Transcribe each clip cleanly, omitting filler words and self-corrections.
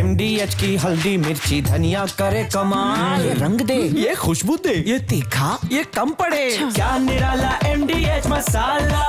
MDH की हल्दी मिर्ची धनिया करे कमाल। ये रंग दे, ये खुशबू दे, ये तीखा, ये कम पड़े। क्या निराला MDH मसाला।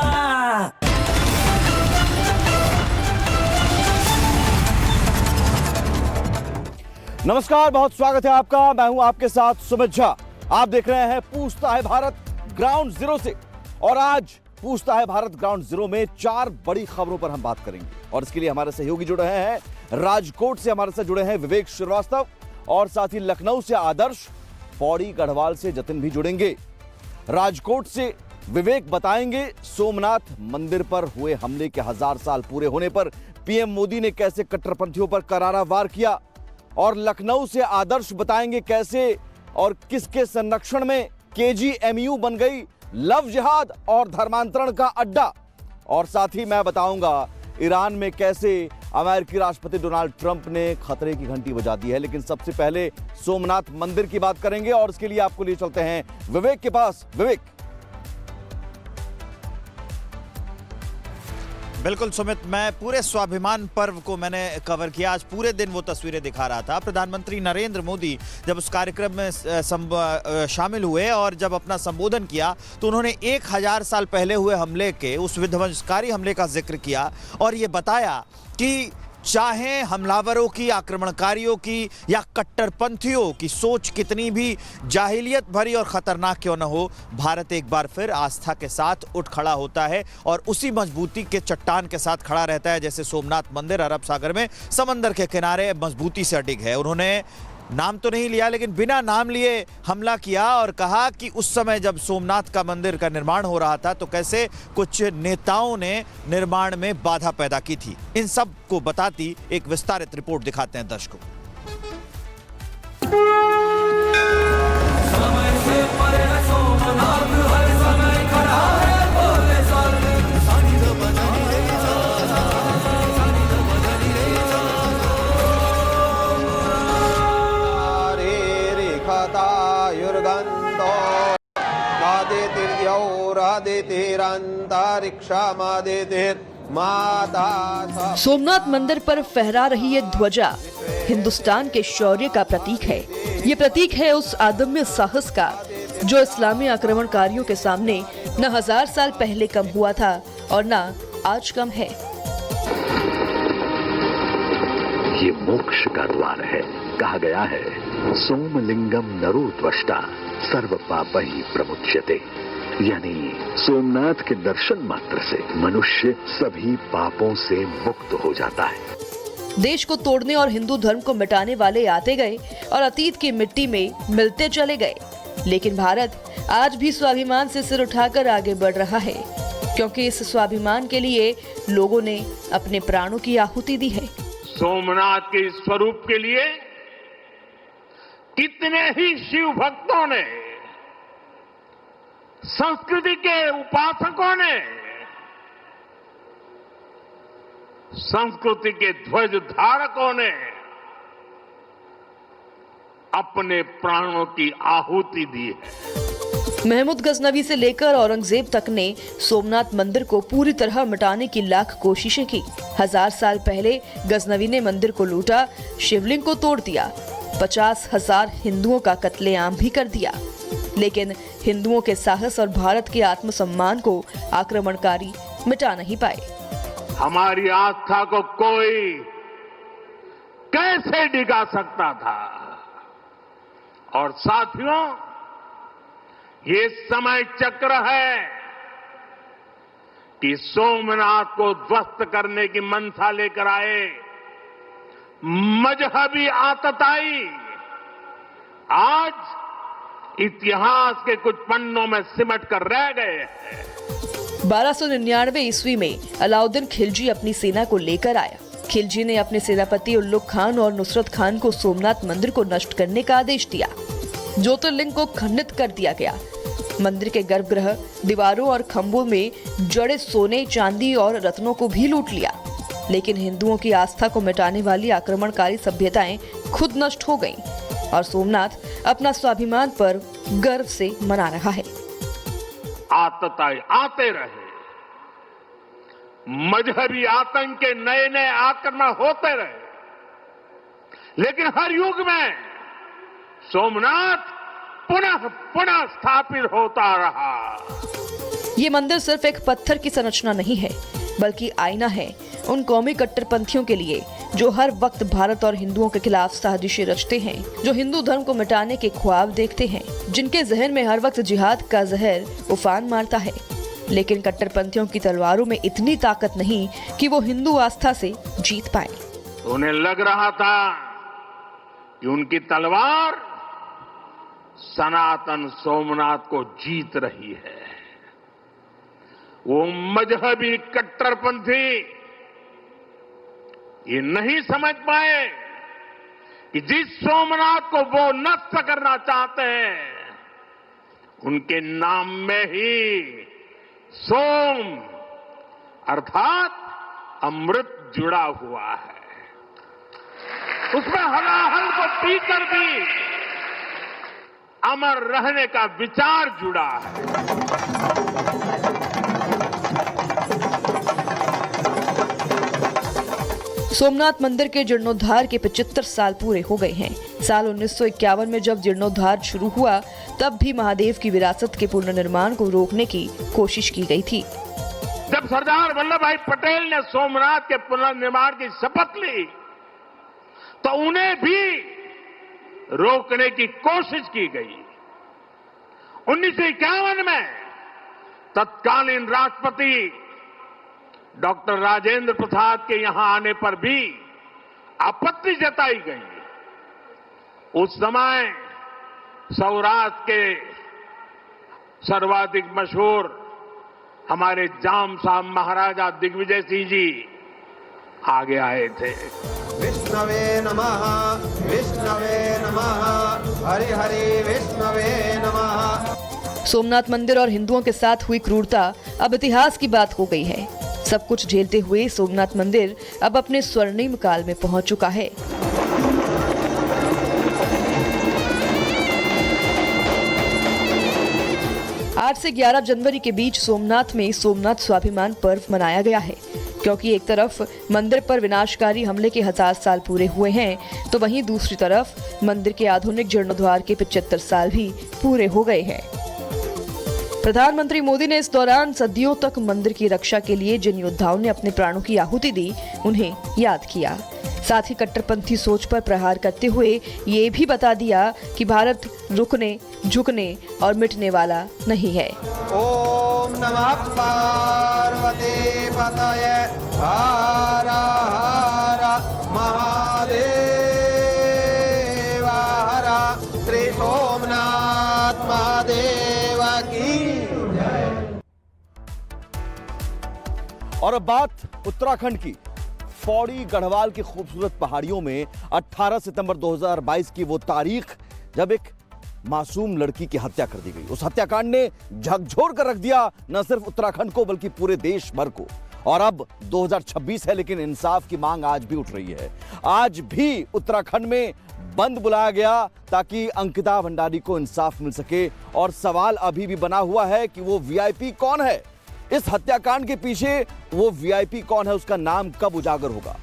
नमस्कार, बहुत स्वागत है आपका। मैं हूं आपके साथ सुमित झा। आप देख रहे हैं पूछता है भारत ग्राउंड जीरो से, और आज पूछता है भारत ग्राउंड जीरो में 4 बड़ी खबरों पर हम बात करेंगे। और इसके लिए हमारे सहयोगी जुड़े हैं। राजकोट से हमारे साथ जुड़े हैं विवेक श्रीवास्तव, और साथ ही लखनऊ से आदर्श, पौड़ी गढ़वाल से जतिन भी जुड़ेंगे। राजकोट से विवेक बताएंगे सोमनाथ मंदिर पर हुए हमले के 1000 साल पूरे होने पर पीएम मोदी ने कैसे कट्टरपंथियों पर करारा वार किया। और लखनऊ से आदर्श बताएंगे कैसे और किसके संरक्षण में KGMU बन गई लव जिहाद और धर्मांतरण का अड्डा। और साथ ही मैं बताऊंगा ईरान में कैसे अमेरिकी राष्ट्रपति डोनाल्ड ट्रंप ने खतरे की घंटी बजा दी है। लेकिन सबसे पहले सोमनाथ मंदिर की बात करेंगे, और इसके लिए आपको लिए चलते हैं विवेक के पास। विवेक। बिल्कुल सुमित, मैं पूरे स्वाभिमान पर्व को मैंने कवर किया। आज पूरे दिन वो तस्वीरें दिखा रहा था। प्रधानमंत्री नरेंद्र मोदी जब उस कार्यक्रम में शामिल हुए और जब अपना संबोधन किया तो उन्होंने 1000 साल पहले हुए हमले के, उस विध्वंसकारी हमले का जिक्र किया और ये बताया कि चाहे हमलावरों की, आक्रमणकारियों की या कट्टरपंथियों की सोच कितनी भी जाहिलियत भरी और खतरनाक क्यों न हो, भारत एक बार फिर आस्था के साथ उठ खड़ा होता है और उसी मजबूती के चट्टान के साथ खड़ा रहता है जैसे सोमनाथ मंदिर अरब सागर में समंदर के किनारे मजबूती से अडिग है। उन्होंने नाम तो नहीं लिया, लेकिन बिना नाम लिए हमला किया और कहा कि उस समय जब सोमनाथ का मंदिर का निर्माण हो रहा था तो कैसे कुछ नेताओं ने निर्माण में बाधा पैदा की थी। इन सब को बताती एक विस्तारित रिपोर्ट दिखाते हैं दर्शकों। सोमनाथ मंदिर पर फहरा रही ये ध्वजा हिंदुस्तान के शौर्य का प्रतीक है। ये प्रतीक है उस अदम्य साहस का जो इस्लामी आक्रमणकारियों के सामने न 1000 साल पहले कम हुआ था और न आज कम है। ये मोक्ष का द्वार है। कहा गया है सोमलिंगम नरोत्वष्टा सर्व पापहि प्रमुच्यते, यानी सोमनाथ के दर्शन मात्र से मनुष्य सभी पापों से मुक्त हो जाता है। देश को तोड़ने और हिंदू धर्म को मिटाने वाले आते गए और अतीत की मिट्टी में मिलते चले गए, लेकिन भारत आज भी स्वाभिमान से सिर उठाकर आगे बढ़ रहा है, क्योंकि इस स्वाभिमान के लिए लोगों ने अपने प्राणों की आहुति दी है। सोमनाथ के स्वरूप के लिए कितने ही शिव भक्तों ने, संस्कृति के उपासकों ने, संस्कृति के ध्वज धारकों ने अपने प्राणों की आहुति दी है। महमूद गजनवी से लेकर औरंगजेब तक ने सोमनाथ मंदिर को पूरी तरह मिटाने की लाख कोशिशें की। 1000 साल पहले गजनवी ने मंदिर को लूटा, शिवलिंग को तोड़ दिया, 50,000 हिंदुओं का कत्लेआम भी कर दिया, लेकिन हिंदुओं के साहस और भारत के आत्मसम्मान को आक्रमणकारी मिटा नहीं पाए। हमारी आस्था को कोई कैसे डिगा सकता था? और साथियों, ये समय चक्र है कि सोमनाथ को ध्वस्त करने की मंशा लेकर आए मजहबी आतताई आज इतिहास के कुछ पन्नों में सिमट कर रह गए हैं। 1299 ईस्वी में अलाउद्दीन खिलजी अपनी सेना को लेकर आया। खिलजी ने अपने सेनापति उल्लुग खान और नुसरत खान को सोमनाथ मंदिर को नष्ट करने का आदेश दिया। ज्योतिर्लिंग को खंडित कर दिया गया। मंदिर के गर्भगृह, दीवारों और खंभों में जड़े सोने, चांदी और रत्नों को भी लूट लिया। लेकिन हिंदुओं की आस्था को मिटाने वाली आक्रमणकारी सभ्यताएं खुद नष्ट हो गईं और सोमनाथ अपना स्वाभिमान पर गर्व से मना रहा है। आतताई आते रहे, मजहबी आतंक के नए नए आक्रमण होते रहे, लेकिन हर युग में सोमनाथ पुनः पुनः स्थापित होता रहा। ये मंदिर सिर्फ एक पत्थर की संरचना नहीं है, बल्कि आईना है उन कौमी कट्टरपंथियों के लिए जो हर वक्त भारत और हिंदुओं के खिलाफ साजिशें रचते हैं, जो हिंदू धर्म को मिटाने के ख्वाब देखते हैं, जिनके जहन में हर वक्त जिहाद का जहर उफान मारता है। लेकिन कट्टरपंथियों की तलवारों में इतनी ताकत नहीं कि वो हिंदू आस्था से जीत पाए। उन्हें लग रहा था कि उनकी तलवार सनातन सोमनाथ को जीत रही है। वो मजहबी कट्टरपंथी ये नहीं समझ पाए कि जिस सोमनाथ को वो नष्ट करना चाहते हैं, उनके नाम में ही सोम अर्थात अमृत जुड़ा हुआ है। उसमें हलाहल को पीकर भी अमर रहने का विचार जुड़ा है। सोमनाथ मंदिर के जीर्णोद्धार के 75 साल पूरे हो गए हैं। साल 1951 में जब जीर्णोद्धार शुरू हुआ, तब भी महादेव की विरासत के पुनर्निर्माण को रोकने की कोशिश की गई थी। जब सरदार वल्लभ भाई पटेल ने सोमनाथ के पुनर्निर्माण की शपथ ली, तो उन्हें भी रोकने की कोशिश की गई। 1951 में तत्कालीन राष्ट्रपति डॉक्टर राजेंद्र प्रसाद के यहां आने पर भी आपत्ति जताई गई। उस समय सौराष्ट्र के सर्वाधिक मशहूर हमारे जाम साहब महाराजा दिग्विजय सिंह जी आगे आए थे। विष्णवे नमः, विष्णवे नमः, हरि हरि विष्णवे नमः। सोमनाथ मंदिर और हिंदुओं के साथ हुई क्रूरता अब इतिहास की बात हो गई है। सब कुछ झेलते हुए सोमनाथ मंदिर अब अपने स्वर्णिम काल में पहुंच चुका है। आज से 11 जनवरी के बीच सोमनाथ में सोमनाथ स्वाभिमान पर्व मनाया गया है, क्योंकि एक तरफ मंदिर पर विनाशकारी हमले के 1000 साल पूरे हुए हैं, तो वहीं दूसरी तरफ मंदिर के आधुनिक जीर्णोद्धार के 75 साल भी पूरे हो गए हैं। प्रधानमंत्री मोदी ने इस दौरान सदियों तक मंदिर की रक्षा के लिए जिन योद्धाओं ने अपने प्राणों की आहुति दी, उन्हें याद किया। साथ ही कट्टरपंथी सोच पर प्रहार करते हुए ये भी बता दिया कि भारत रुकने, झुकने और मिटने वाला नहीं है। ओम नमः पार्वती पतये हर हर महादेव हर श्री सोमनाथ महादेव की। और अब बात उत्तराखंड की। पौड़ी गढ़वाल की खूबसूरत पहाड़ियों में 18 सितंबर 2022 की वो तारीख जब एक मासूम लड़की की हत्या कर दी गई। उस हत्याकांड ने झकझोर कर रख दिया न सिर्फ उत्तराखंड को बल्कि पूरे देश भर को। और अब 2026 है, लेकिन इंसाफ की मांग आज भी उठ रही है। आज भी उत्तराखंड में बंद बुलाया गया ताकि अंकिता भंडारी को इंसाफ मिल सके। और सवाल अभी भी बना हुआ है कि वो वीआईपी कौन है, इस हत्याकांड के पीछे वो वीआईपी कौन है, उसका नाम कब उजागर होगा।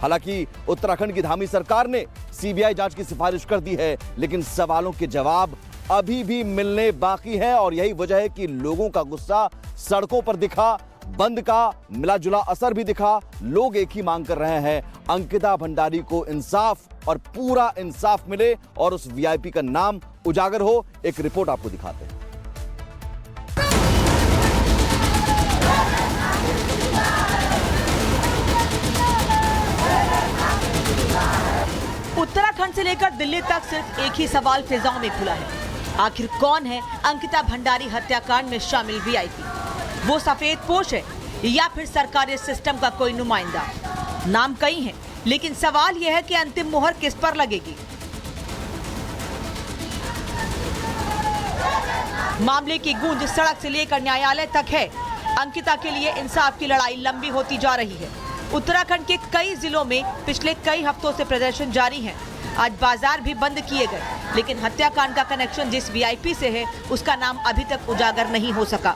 हालांकि उत्तराखंड की धामी सरकार ने सीबीआई जांच की सिफारिश कर दी है, लेकिन सवालों के जवाब अभी भी मिलने बाकी हैं। और यही वजह है कि लोगों का गुस्सा सड़कों पर दिखा, बंद का मिला जुला असर भी दिखा। लोग एक ही मांग कर रहे हैं, अंकिता भंडारी को इंसाफ और पूरा इंसाफ मिले और उस वीआईपी का नाम उजागर हो। एक रिपोर्ट आपको दिखाते हैं। उत्तराखंड से लेकर दिल्ली तक सिर्फ एक ही सवाल फिजाओं में खुला है, आखिर कौन है अंकिता भंडारी हत्याकांड में शामिल वीआईपी? वो सफेद पोश है या फिर सरकारी सिस्टम का कोई नुमाइंदा? नाम कई हैं, लेकिन सवाल यह है कि अंतिम मुहर किस पर लगेगी? मामले की गूंज सड़क से लेकर न्यायालय तक है। अंकिता के लिए इंसाफ की लड़ाई लंबी होती जा रही है। उत्तराखंड के कई जिलों में पिछले कई हफ्तों से प्रदर्शन जारी है। आज बाजार भी बंद किए गए, लेकिन हत्याकांड का कनेक्शन जिस वीआईपी से है, उसका नाम अभी तक उजागर नहीं हो सका।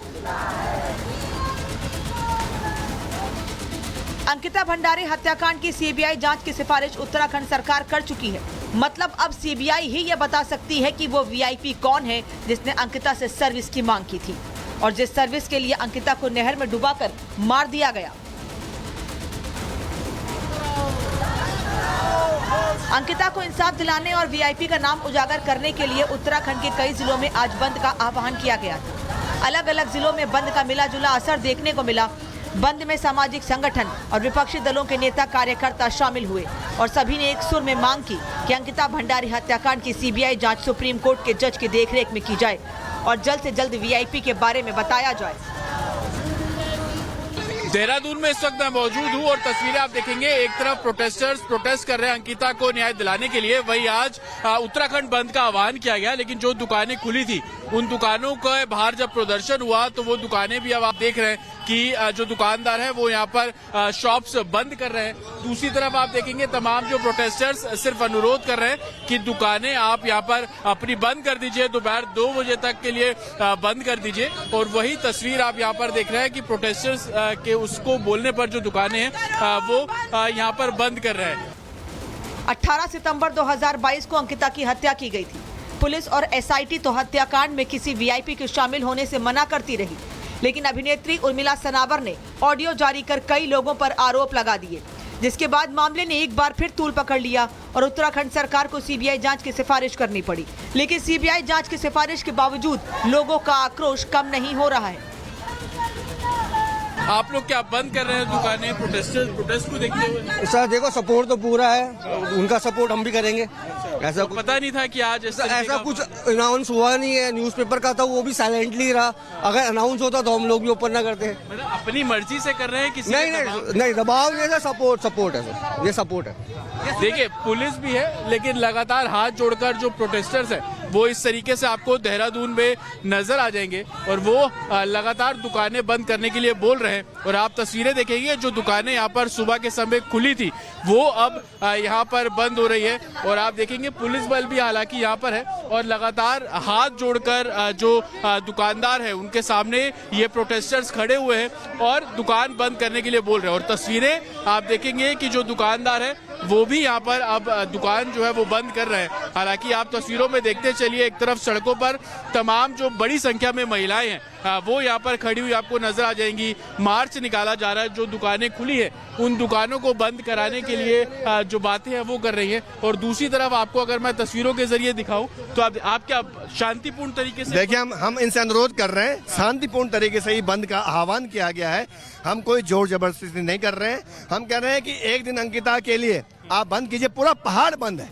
अंकिता भंडारी हत्याकांड की सीबीआई जांच की सिफारिश उत्तराखंड सरकार कर चुकी है। मतलब अब सीबीआई ही ये बता सकती है कि वो वीआईपी कौन है जिसने अंकिता से सर्विस की मांग की थी और जिस सर्विस के लिए अंकिता को नहर में डुबाकर मार दिया गया। अंकिता को इंसाफ दिलाने और वीआईपी का नाम उजागर करने के लिए उत्तराखंड के कई जिलों में आज बंद का आह्वान किया गया था। अलग अलग जिलों में बंद का मिला जुला असर देखने को मिला। बंद में सामाजिक संगठन और विपक्षी दलों के नेता कार्यकर्ता शामिल हुए और सभी ने एक सुर में मांग की कि अंकिता भंडारी हत्याकांड की सीबीआई जांच सुप्रीम कोर्ट के जज की देखरेख में की जाए और जल्द से जल्द वीआईपी के बारे में बताया जाए। देहरादून में इस वक्त मैं मौजूद हूँ और तस्वीरें आप देखेंगे, एक तरफ प्रोटेस्टर्स प्रोटेस्ट कर रहे हैं अंकिता को न्याय दिलाने के लिए, वही आज उत्तराखंड बंद का आह्वान किया गया। लेकिन जो दुकानें खुली थी उन दुकानों के बाहर जब प्रदर्शन हुआ तो वो दुकानें भी अब आप देख रहे हैं कि जो दुकानदार है वो यहाँ पर शॉप्स बंद कर रहे हैं। दूसरी तरफ आप देखेंगे तमाम जो प्रोटेस्टर्स सिर्फ अनुरोध कर रहे हैं कि दुकानें आप यहाँ पर अपनी बंद कर दीजिए, दोपहर 2 बजे तक के लिए बंद कर दीजिए। और वही तस्वीर आप यहाँ पर देख रहे हैं कि प्रोटेस्टर्स के उसको बोलने पर जो दुकानें हैं वो यहाँ पर बंद कर रहे हैं। 18 सितंबर 2022 को अंकिता की हत्या की गई थी। पुलिस और एसआईटी तो हत्याकांड में किसी वीआईपी के शामिल होने से मना करती रही, लेकिन अभिनेत्री उर्मिला सनावर ने ऑडियो जारी कर कई लोगों पर आरोप लगा दिए, जिसके बाद मामले ने एक बार फिर तूल पकड़ लिया और उत्तराखंड सरकार को सीबीआई जांच की सिफारिश करनी पड़ी। लेकिन सीबीआई जांच की सिफारिश के बावजूद लोगों का आक्रोश कम नहीं हो रहा है। आप लोग क्या बंद कर रहे हैं दुकानें प्रोटेस्ट को देखते हुए? सर देखो, सपोर्ट तो पूरा है, उनका सपोर्ट हम भी करेंगे। ऐसा कुछ पता नहीं था कि आज ऐसा कुछ अनाउंस हुआ नहीं है। न्यूज़पेपर का था, वो भी साइलेंटली रहा। अगर अनाउंस होता तो हम लोग भी ओपन ना करते। मतलब अपनी मर्जी से कर रहे हैं किसी नहीं, दबाव नहीं है, सपोर्ट है सर, ये सपोर्ट है। देखिए पुलिस भी है, लेकिन लगातार हाथ जोड़कर जो प्रोटेस्टर्स हैं वो इस तरीके से आपको देहरादून में नजर आ जाएंगे और वो लगातार दुकानें बंद करने के लिए बोल रहे हैं। और आप तस्वीरें देखेंगे, जो दुकानें यहाँ पर सुबह के समय खुली थी वो अब यहाँ पर बंद हो रही है। और आप देखेंगे पुलिस बल भी हालांकि यहाँ पर है और लगातार हाथ जोड़कर जो दुकानदार है उनके सामने ये प्रोटेस्टर्स खड़े हुए हैं और दुकान बंद करने के लिए बोल रहे हैं। और तस्वीरें आप देखेंगे कि जो दुकानदार है वो भी यहाँ पर अब दुकान जो है वो बंद कर रहे हैं। हालांकि आप तस्वीरों में देखते चलिए, एक तरफ सड़कों पर तमाम जो बड़ी संख्या में महिलाएं हैं वो यहाँ पर खड़ी हुई आपको नजर आ जाएंगी। मार्च निकाला जा रहा है, जो दुकानें खुली है उन दुकानों को बंद कराने के लिए जो बातें हैं वो कर रही है। और दूसरी तरफ आपको अगर मैं तस्वीरों के जरिए दिखाऊं तो आप क्या शांतिपूर्ण तरीके से देखिए, हम इनसे अनुरोध कर रहे हैं, शांतिपूर्ण तरीके से ही बंद का आह्वान किया गया है। हम कोई जोर जबरदस्ती नहीं कर रहे हैं। हम कह रहे हैं कि एक दिन अंकिता के लिए आप बंद कीजिए, पूरा पहाड़ बंद है।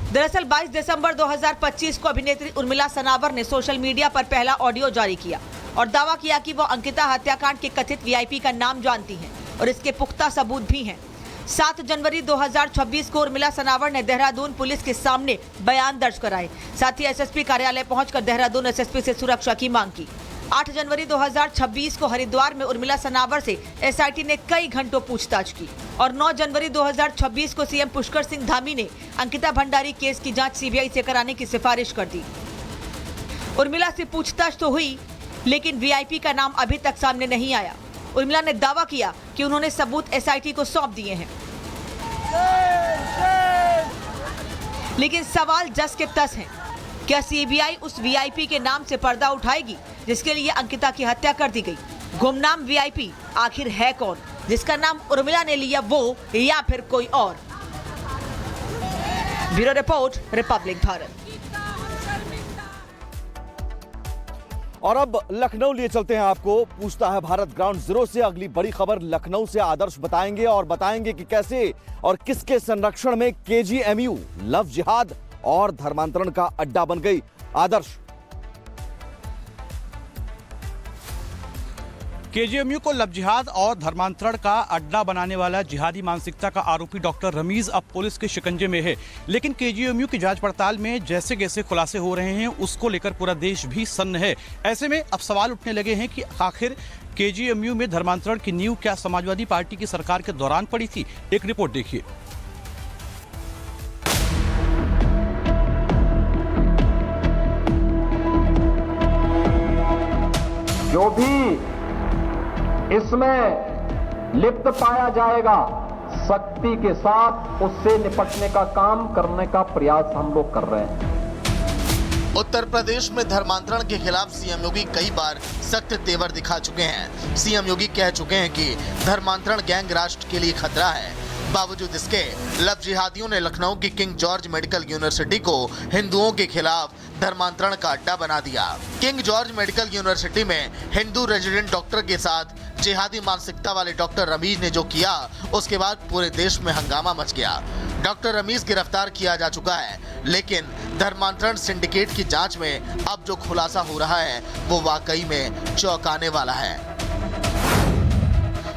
दरअसल 22 दिसंबर 2025 को अभिनेत्री उर्मिला सनावर ने सोशल मीडिया पर पहला ऑडियो जारी किया और दावा किया कि वो अंकिता हत्याकांड के कथित वीआईपी का नाम जानती हैं और इसके पुख्ता सबूत भी हैं। 7 जनवरी 2026 को उर्मिला सनावर ने देहरादून पुलिस के सामने बयान दर्ज कराए। साथ ही एसएसपी कार्यालय पहुंचकर देहरादून एसएसपी से सुरक्षा की मांग की। 8 जनवरी 2026 को हरिद्वार में उर्मिला सनावर से एसआईटी ने कई घंटों पूछताछ की और 9 जनवरी 2026 को सीएम पुष्कर सिंह धामी ने अंकिता भंडारी केस की जांच सीबीआई से कराने की सिफारिश कर दी। उर्मिला से पूछताछ तो हुई, लेकिन वीआईपी का नाम अभी तक सामने नहीं आया। उर्मिला ने दावा किया कि उन्होंने सबूत एसआईटी को सौंप दिए हैं, लेकिन सवाल जस के तस हैं। क्या सीबीआई उस वीआईपी के नाम से पर्दा उठाएगी जिसके लिए अंकिता की हत्या कर दी गई? गुमनाम वीआईपी आखिर है कौन, जिसका नाम उर्मिला ने लिया, वो या फिर कोई और? Bureau report, Republic Bharat. और अब लखनऊ लिए चलते हैं आपको। पूछता है भारत ग्राउंड जीरो से अगली बड़ी खबर लखनऊ से आदर्श बताएंगे और बताएंगे कि कैसे और किसके संरक्षण में केजीएमयू लव जिहाद और धर्मांतरण का अड्डा बन गई। आदर्श। केजीएमयू को लव जिहाद और धर्मांतरण का अड्डा बनाने वाला जिहादी मानसिकता का आरोपी डॉक्टर रमीज अब पुलिस के शिकंजे में है। लेकिन केजीएमयू की जांच पड़ताल में जैसे जैसे खुलासे हो रहे हैं उसको लेकर पूरा देश भी सन्न है। ऐसे में अब सवाल उठने लगे हैं कि आखिर केजीएमयू में धर्मांतरण की नींव क्या समाजवादी पार्टी की सरकार के दौरान पड़ी थी? एक रिपोर्ट देखिए। जो भी इसमें लिप्त पाया जाएगा, सख्ती के साथ उससे निपटने का काम करने का प्रयास हम लोग कर रहे हैं। उत्तर प्रदेश में धर्मांतरण के खिलाफ सीएम योगी कई बार सख्त तेवर दिखा चुके हैं। सीएम योगी कह चुके हैं कि धर्मांतरण गैंग राष्ट्र के लिए खतरा है। बावजूद इसके लव जिहादियों ने लखनऊ की किंग जॉर्ज मेडिकल यूनिवर्सिटी को हिंदुओं के खिलाफ धर्मांतरण का अड्डा बना दिया। किंग जॉर्ज मेडिकल यूनिवर्सिटी में हिंदू रेजिडेंट डॉक्टर के साथ जिहादी मानसिकता वाले डॉक्टर रमीज ने जो किया, उसके बाद पूरे देश में हंगामा मच गया। डॉक्टर रमीज गिरफ्तार किया जा चुका है, लेकिन धर्मांतरण सिंडिकेट की जांच में अब जो खुलासा हो रहा है वो वाकई में चौंकाने वाला है।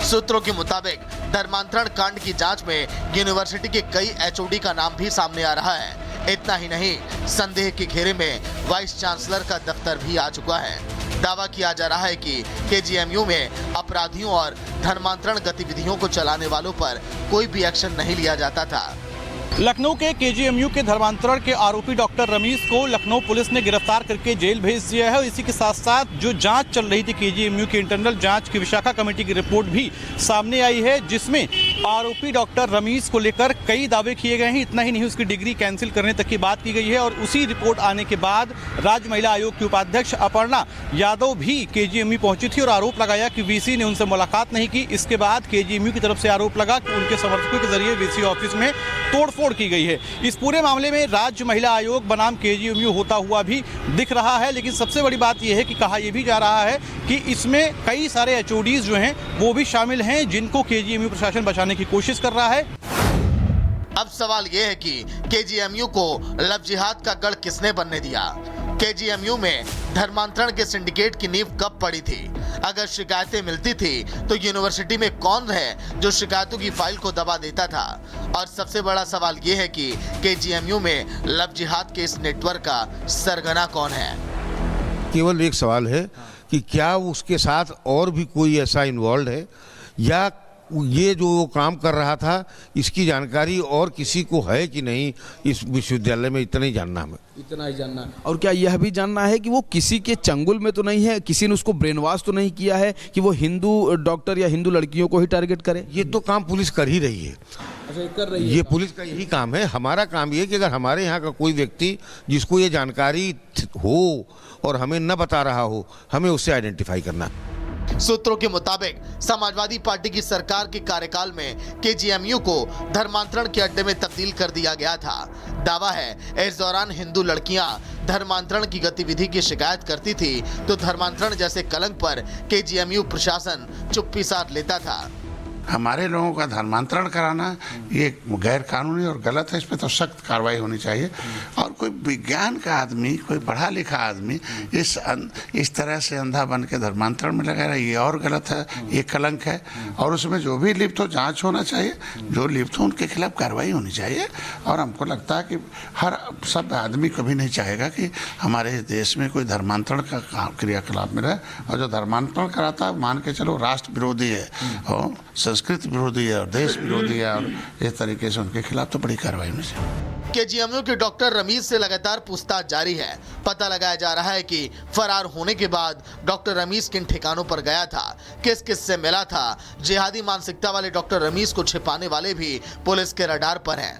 सूत्रों के मुताबिक धर्मांतरण कांड की जांच में यूनिवर्सिटी के कई एचओडी का नाम भी सामने आ रहा है। इतना ही नहीं, संदेह के घेरे में वाइस चांसलर का दफ्तर भी आ चुका है। दावा किया जा रहा है कि केजीएमयू में अपराधियों और धर्मांतरण गतिविधियों को चलाने वालों पर कोई भी एक्शन नहीं लिया जाता था। लखनऊ के केजीएमयू के धर्मांतरण के आरोपी डॉक्टर रमीज को लखनऊ पुलिस ने गिरफ्तार करके जेल भेज दिया है और इसी के साथ साथ जो जांच चल रही थी केजीएमयू की इंटरनल जांच की विशाखा कमेटी की रिपोर्ट भी सामने आई है, जिसमें आरोपी डॉक्टर रमीज को लेकर कई दावे किए गए हैं। इतना ही नहीं, उसकी डिग्री कैंसिल करने तक की बात की गई है और उसी रिपोर्ट आने के बाद राज्य महिला आयोग की उपाध्यक्ष अपर्णा यादव भी केजीएमयू पहुंची थी और आरोप लगाया कि वीसी ने उनसे मुलाकात नहीं की। इसके बाद केजीएमयू की तरफ से आरोप लगा कि उनके समर्थकों के जरिए वीसी ऑफिस में तोड़फोड़ की गई है। इस पूरे मामले में राज्य महिला आयोग बनाम केजीएमयू होता हुआ भी दिख रहा है, लेकिन सबसे बड़ी बात यह है कि कहा यह भी जा रहा है कि इसमें कई सारे एचओडीज जो हैं वो भी शामिल हैं, जिनको केजीएमयू प्रशासन बचाने की कोशिश कर रहा है। अब सवाल यह है कि केजीएमयू को लव जिहाद का गढ़ किसने बनने दिया? केजीएमयू में धर्मांतरण के सिंडिकेट की नींव कब पड़ी थी? अगर शिकायतें मिलती थी तो यूनिवर्सिटी में कौन है जो शिकायतों की फाइल को दबा देता था? और सबसे बड़ा सवाल यह है कि केजीएमयू में लव जिहाद के इस नेटवर्क का सरगना कौन है? केवल एक सवाल है कि क्या उसके साथ और भी कोई ऐसा इन्वॉल्व है या ये जो वो काम कर रहा था इसकी जानकारी और किसी को है कि नहीं इस विश्वविद्यालय में? इतना ही जानना हमें, इतना ही जानना। और क्या यह भी जानना है कि वो किसी के चंगुल में तो नहीं है, किसी ने उसको ब्रेन वॉश तो नहीं किया है कि वो हिंदू डॉक्टर या हिंदू लड़कियों को ही टारगेट करे? ये तो काम पुलिस कर ही रही है। अच्छा, कर रही है। ये पुलिस का यही काम है। हमारा काम ये कि अगर हमारे यहाँ का कोई व्यक्ति जिसको ये जानकारी हो और हमें न बता रहा हो, हमें उससे आइडेंटिफाई करना। सूत्रों के मुताबिक समाजवादी पार्टी की सरकार के कार्यकाल में केजीएमयू को धर्मांतरण के अड्डे में तब्दील कर दिया गया था। दावा है इस दौरान हिंदू लड़कियां धर्मांतरण की गतिविधि की शिकायत करती थी तो धर्मांतरण जैसे कलंक पर केजीएमयू प्रशासन चुप्पी साध लेता था। हमारे लोगों का धर्मांतरण कराना ये गैर कानूनी और गलत है, इस पर तो सख्त कार्रवाई होनी चाहिए। और कोई विज्ञान का आदमी, कोई पढ़ा लिखा आदमी इस तरह से अंधा बन के धर्मांतरण में लगा रहा है, ये और गलत है, ये कलंक है। और उसमें जो भी लिप्त हो जांच होना चाहिए, जो लिप्त हो उनके खिलाफ कार्रवाई होनी चाहिए। और हमको लगता है कि हर सब आदमी कभी नहीं चाहेगा कि हमारे देश में कोई धर्मांतरण का क्रियाकलाप में रहे। और जो धर्मांतरण कराता है मान के चलो राष्ट्र विरोधी है और संस्कृति विरोधी है और देश विरोधी है, और इस तरीके से उनके खिलाफ तो बड़ी कार्रवाई होनी चाहिए। केजीएमयू के डॉक्टर रमीज से लगातार पूछताछ जारी है। पता लगाया जा रहा है कि फरार होने के बाद डॉक्टर रमीज किन ठिकानों पर गया था, किस किस से मिला था। जिहादी मानसिकता वाले डॉक्टर रमीज को छिपाने वाले भी पुलिस के रडार पर हैं।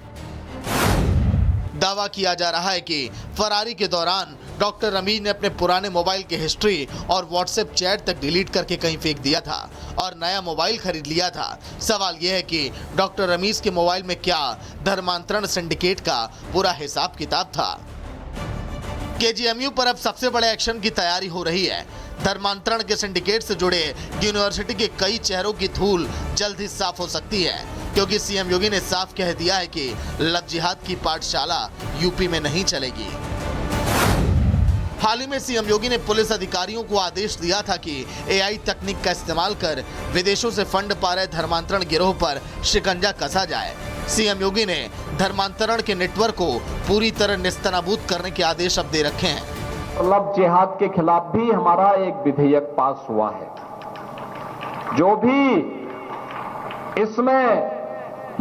दावा किया जा रहा है कि फरारी के दौरान डॉक्टर रमीज ने अपने पुराने मोबाइल की हिस्ट्री और व्हाट्सएप चैट तक डिलीट करके कहीं फेंक दिया था और नया मोबाइल खरीद लिया था। सवाल यह है कि डॉक्टर रमीज के मोबाइल में क्या धर्मांतरण सिंडिकेट का पूरा हिसाब किताब था? केजीएमयू पर अब सबसे बड़े एक्शन की तैयारी हो रही है। धर्मांतरण के सिंडिकेट से जुड़े यूनिवर्सिटी के कई चेहरों की धूल जल्द ही साफ हो सकती है, क्योंकि सीएम योगी ने साफ कह दिया है कि लव जिहाद की पाठशाला यूपी में नहीं चलेगी। हाल ही में सीएम योगी ने पुलिस अधिकारियों को आदेश दिया था कि एआई तकनीक का इस्तेमाल कर विदेशों से फंड पा रहे धर्मांतरण गिरोह पर शिकंजा कसा जाए। सीएम योगी ने धर्मांतरण के नेटवर्क को पूरी तरह नेस्तनाबूद करने के आदेश अब दे रखे हैं। लव जिहाद के खिलाफ भी हमारा एक विधेयक पास हुआ है। जो भी इसमें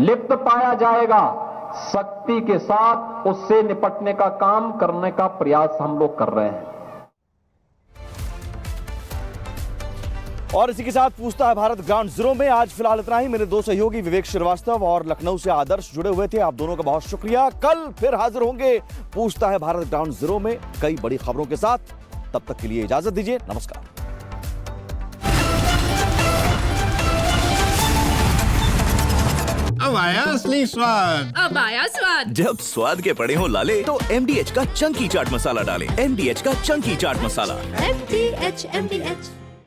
लिप्त पाया जाएगा, सख्ती के साथ उससे निपटने का काम करने का प्रयास हम लोग कर रहे हैं। और इसी के साथ पूछता है भारत ग्राउंड जीरो में आज फिलहाल इतना ही। मेरे दो सहयोगी विवेक श्रीवास्तव और लखनऊ से आदर्श जुड़े हुए थे। आप दोनों का बहुत शुक्रिया। कल फिर हाजिर होंगे पूछता है भारत ग्राउंड जीरो में कई बड़ी खबरों के साथ। तब तक के लिए इजाजत दीजिए, नमस्कार। अब आया असली स्वाद। अब आया स्वाद। जब स्वाद के पड़े हो लाले तो MDH का चंकी चाट मसाला डालें। MDH का चंकी चाट मसाला। MDH